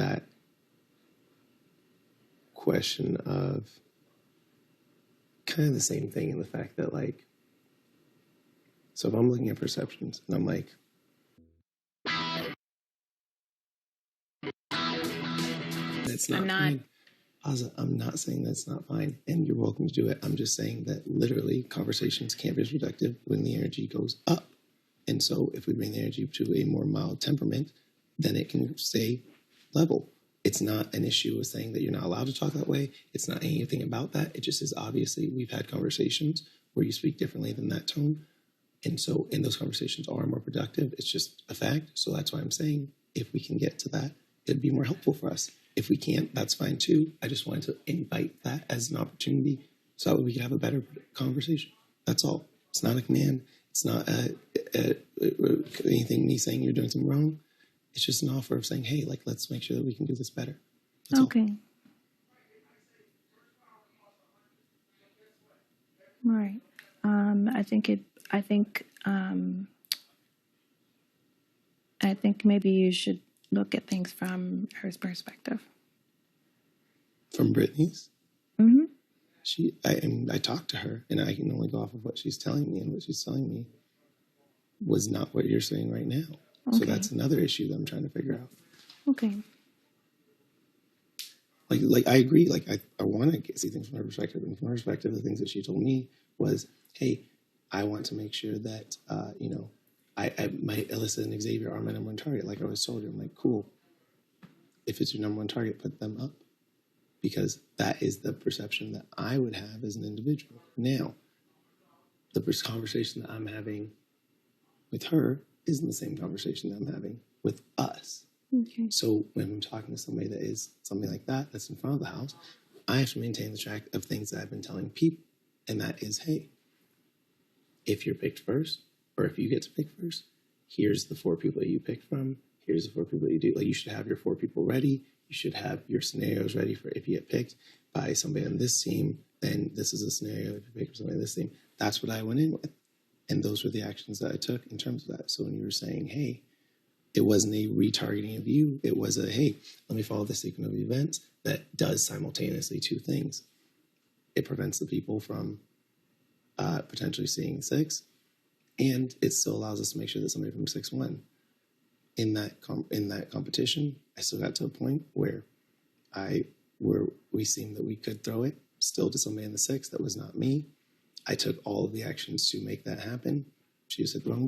that question of kind of the same thing in the fact that, like, so if I'm looking at perceptions and I'm like, that's not fine. Azah, I'm not saying that's not fine, and you're welcome to do it. I'm just saying that literally conversations can't be as productive when the energy goes up. And so if we bring the energy to a more mild temperament, then it can stay level. It's not an issue with saying that you're not allowed to talk that way. It's not anything about that. It just is obviously we've had conversations where you speak differently than that tone. And so, and those conversations are more productive. It's just a fact. So that's why I'm saying if we can get to that, it'd be more helpful for us. If we can't, that's fine too. I just wanted to invite that as an opportunity so that we could have a better conversation. That's all. It's not a command. It's not anything me saying you're doing something wrong. It's just an offer of saying, hey, like, let's make sure that we can do this better. That's okay. All right. I think maybe you should look at things from her perspective. From Brittany's? Mm-hmm. I talked to her, and I can only go off of what she's telling me, and what she's telling me was not what you're saying right now. Okay. So that's another issue that I'm trying to figure out. Okay. Like I agree. Like I want to see things from her perspective, and from her perspective, the things that she told me was, hey, I want to make sure that I might Alyssa and Xavier are my number one target. Like I always told her, I'm like, cool. If it's your number one target, put them up. Because that is the perception that I would have as an individual. Now, the conversation that I'm having with her isn't the same conversation that I'm having with us. Okay. So when I'm talking to somebody that is something like that, that's in front of the house, I have to maintain the track of things that I've been telling people. And that is, hey, if you're picked first, or if you get to pick first, here's the 4 people that you pick from. Here's the 4 people that you do. Like, you should have your 4 people ready. You should have your scenarios ready for if you get picked by somebody on this team, then this is a scenario. If you pick somebody on this team, that's what I went in with. And those were the actions that I took in terms of that. So when you were saying, hey, it wasn't a retargeting of you. It was a, hey, let me follow the sequence of events that does simultaneously 2 things. It prevents the people from potentially seeing 6, and it still allows us to make sure that somebody from 6 won. In that competition, I still got to a point where we seemed that we could throw it still to somebody in the 6 that was not me. I took all of the actions to make that happen. She just hit the wrong button.